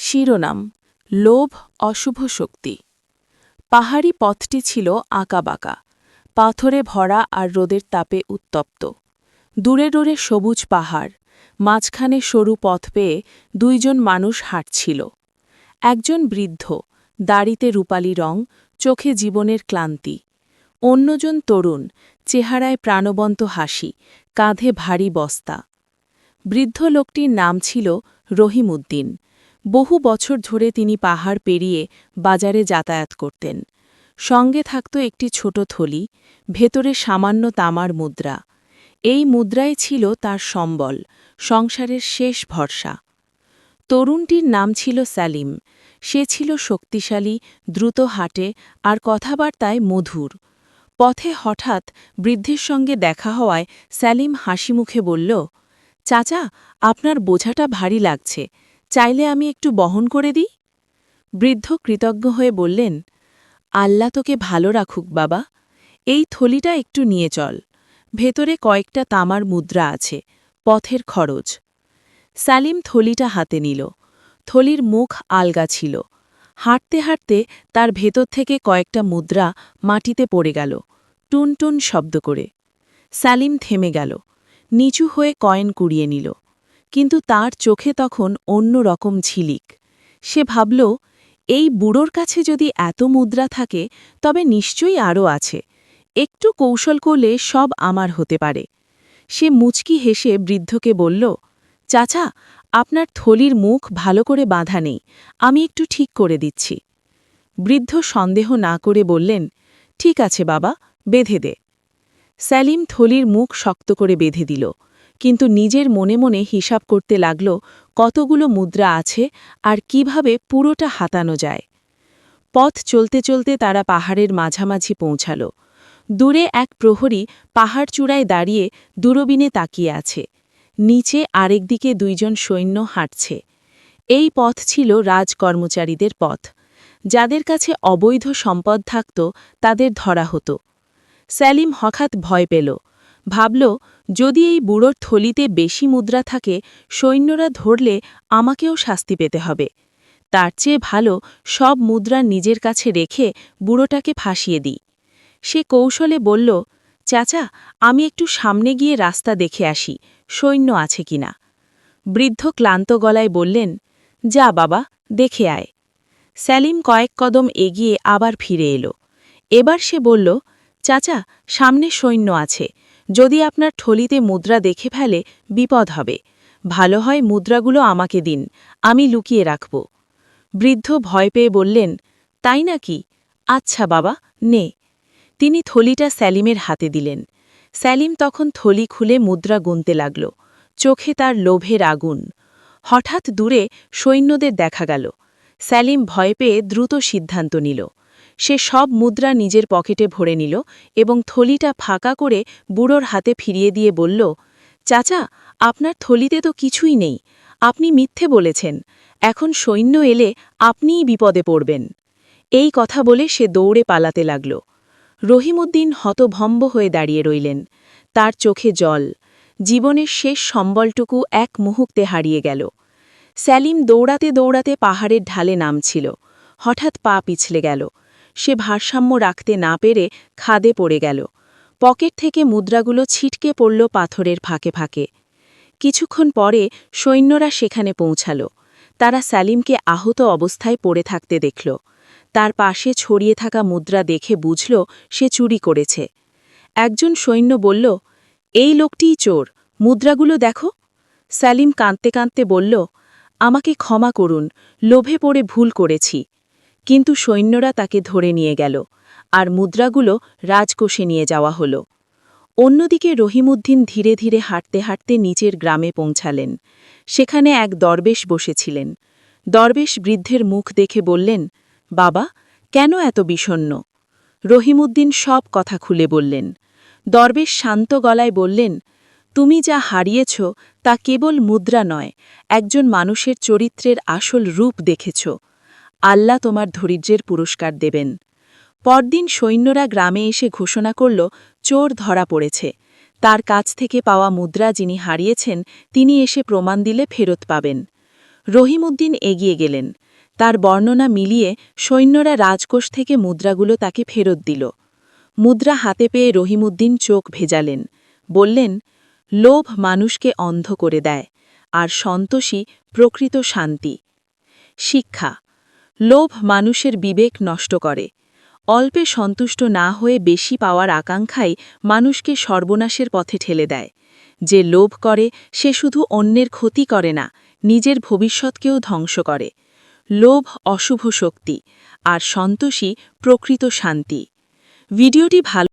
শিরোনাম লোভ অশুভ শক্তি। পাহাড়ি পথটি ছিল আঁকাবাঁকা, পাথরে ভরা আর রোদের তাপে উত্তপ্ত। দূরে দূরে সবুজ পাহাড়, মাঝখানে সরু পথ পেয়ে দুইজন মানুষ হাঁটছিল। একজন বৃদ্ধ, দাড়িতে রূপালি রং, চোখে জীবনের ক্লান্তি। অন্যজন তরুণ, চেহারায় প্রাণবন্ত হাসি, কাঁধে ভারী বস্তা। বৃদ্ধ লোকটির নাম ছিল রহিমউদ্দিন। বহু বছর ধরে তিনি পাহাড় পেরিয়ে বাজারে যাতায়াত করতেন। সঙ্গে থাকত একটি ছোট থলি, ভেতরে সামান্য তামার মুদ্রা। এই মুদ্রাই ছিল তার সম্বল, সংসারের শেষ ভরসা। তরুণটির নাম ছিল সেলিম। সে ছিল শক্তিশালী, দ্রুত হাঁটে আর কথাবার্তায় মধুর। পথে হঠাৎ বৃদ্ধের সঙ্গে দেখা হওয়ায় সেলিম হাসিমুখে বলল, চাচা, আপনার বোঝাটা ভারী লাগছে, চাইলে আমি একটু বহন করে দিই? বৃদ্ধ কৃতজ্ঞ হয়ে বললেন, আল্লাহ তোকে ভালো রাখুক বাবা, এই থলিটা একটু নিয়ে চল, ভেতরে কয়েকটা তামার মুদ্রা আছে, পথের খরচ। সেলিম থলিটা হাতে নিল। থলির মুখ আলগা ছিল। হাঁটতে হাঁটতে তার ভেতর থেকে কয়েকটা মুদ্রা মাটিতে পড়ে গেল, টুনটুন শব্দ করে। সেলিম থেমে গেল, নিচু হয়ে কয়েন কুড়িয়ে নিল। কিন্তু তার চোখে তখন অন্য রকম ঝিলিক। সে ভাবল, এই বুড়োর কাছে যদি এত মুদ্রা থাকে তবে নিশ্চয়ই আরও আছে। একটু কৌশল করলে সব আমার হতে পারে। সে মুচকি হেসে বৃদ্ধকে বলল, চাচা, আপনার থলির মুখ ভালো করে বাঁধা নেই, আমি একটু ঠিক করে দিচ্ছি। বৃদ্ধ সন্দেহ না করে বললেন, ঠিক আছে বাবা, বেঁধে দে। সেলিম থলির মুখ শক্ত করে বেঁধে দিল, কিন্তু নিজের মনে মনে হিসাব করতে লাগল কতগুলো মুদ্রা আছে আর কিভাবে পুরোটা হাতানো যায়। পথ চলতে চলতে তারা পাহাড়ের মাঝামাঝি পৌঁছাল। দূরে এক প্রহরী পাহাড় চূড়ায় দাঁড়িয়ে দূরবীনে তাকিয়ে আছে। নিচে আরেকদিকে দুইজন সৈন্য হাঁটছে। এই পথ ছিল রাজকর্মচারীদের পথ। যাদের কাছে অবৈধ সম্পদ থাকত তাদের ধরা হতো। সেলিম হঠাৎ ভয় পেল। ভাবল, যদি এই বুড়োর থলিতে বেশি মুদ্রা থাকে, সৈন্যরা ধরলে আমাকেও শাস্তি পেতে হবে। তার চেয়ে ভালো সব মুদ্রা নিজের কাছে রেখে বুড়োটাকে ফাঁসিয়ে দিই। সে কৌশলে বলল, চাচা, আমি একটু সামনে গিয়ে রাস্তা দেখে আসি, সৈন্য আছে কিনা। বৃদ্ধ ক্লান্ত গলায় বললেন, যা বাবা, দেখে আয়। সেলিম কয়েক কদম এগিয়ে আবার ফিরে এলো। এবার সে বলল, চাচা, সামনে সৈন্য আছে, যদি আপনার থলিতে মুদ্রা দেখে ফেলে বিপদ হবে। ভালো হয় মুদ্রাগুলো আমাকে দিন, আমি লুকিয়ে রাখব। বৃদ্ধ ভয় পেয়ে বললেন, তাই নাকি? আচ্ছা বাবা, নে। তিনি থলিটা সেলিমের হাতে দিলেন। সেলিম তখন থলি খুলে মুদ্রা গুনতে লাগল, চোখে তার লোভের আগুন। হঠাৎ দূরে সৈন্যদের দেখা গেল। সেলিম ভয় পেয়ে দ্রুত সিদ্ধান্ত নিল। সে সব মুদ্রা নিজের পকেটে ভরে নিল এবং থলিটা ফাঁকা করে বুড়োর হাতে ফিরিয়ে দিয়ে বলল, চাচা, আপনার থলিতে তো কিছুই নেই, আপনি মিথ্যে বলেছেন, এখন সৈন্য এলে আপনিই বিপদে পড়বেন। এই কথা বলে সে দৌড়ে পালাতে লাগল। রহিমউদ্দিন হতভম্ব হয়ে দাঁড়িয়ে রইলেন। তার চোখে জল। জীবনের শেষ সম্বলটুকু এক মুহূর্তে হারিয়ে গেল। সেলিম দৌড়াতে দৌড়াতে পাহাড়ের ঢালে নামছিল। হঠাৎ পা পিছলে গেল। সে ভারসাম্য রাখতে না পেরে খাদে পড়ে গেল। পকেট থেকে মুদ্রাগুলো ছিটকে পড়ল পাথরের ফাঁকে ফাঁকে। কিছুক্ষণ পরে সৈন্যরা সেখানে পৌঁছাল। তারা সেলিমকে আহত অবস্থায় পড়ে থাকতে দেখল। তার পাশে ছড়িয়ে থাকা মুদ্রা দেখে বুঝল সে চুরি করেছে। একজন সৈন্য বলল, এই লোকটিই চোর, মুদ্রাগুলো দেখো। সেলিম কাঁদতে কাঁদতে বলল, আমাকে ক্ষমা করুন, লোভে পড়ে ভুল করেছি। কিন্তু সৈন্যরা তাকে ধরে নিয়ে গেল, আর মুদ্রাগুলো রাজকোষে নিয়ে যাওয়া হল। অন্যদিকে রহিমউদ্দিন ধীরে ধীরে হাঁটতে হাঁটতে নিচের গ্রামে পৌঁছালেন। সেখানে এক দরবেশ বসেছিলেন। দরবেশ বৃদ্ধের মুখ দেখে বললেন, বাবা, কেন এত বিষণ্ণ? রহিমউদ্দিন সব কথা খুলে বললেন। দরবেশ শান্ত গলায় বললেন, তুমি যা হারিয়েছ তা কেবল মুদ্রা নয়, একজন মানুষের চরিত্রের আসল রূপ দেখেছ। আল্লাহ তোমার ধৈর্যের পুরস্কার দেবেন। পরদিন সৈন্যরা গ্রামে এসে ঘোষণা করল, চোর ধরা পড়েছে। তার কাছ থেকে পাওয়া মুদ্রা যিনি হারিয়েছেন তিনি এসে প্রমাণ দিলে ফেরত পাবেন। রহিমউদ্দিন এগিয়ে গেলেন। তার বর্ণনা মিলিয়ে সৈন্যরা রাজকোষ থেকে মুদ্রাগুলো তাকে ফেরত দিল। মুদ্রা হাতে পেয়ে রহিমউদ্দিন চোখ ভেজালেন। বললেন, লোভ মানুষকে অন্ধ করে দেয়, আর সন্তোষী প্রকৃত শান্তি। শিক্ষা: লোভ মানুষের বিবেক নষ্ট করে। অল্পে সন্তুষ্ট না হয়ে বেশি পাওয়ার আকাঙ্ক্ষাই মানুষকে সর্বনাশের পথে ঠেলে দেয়। যে লোভ করে সে শুধু অন্যের ক্ষতি করে না, নিজের ভবিষ্যৎকেও ধ্বংস করে। লোভ অশুভ শক্তি, আর সন্তোষী প্রকৃত শান্তি। ভিডিওটি ভালো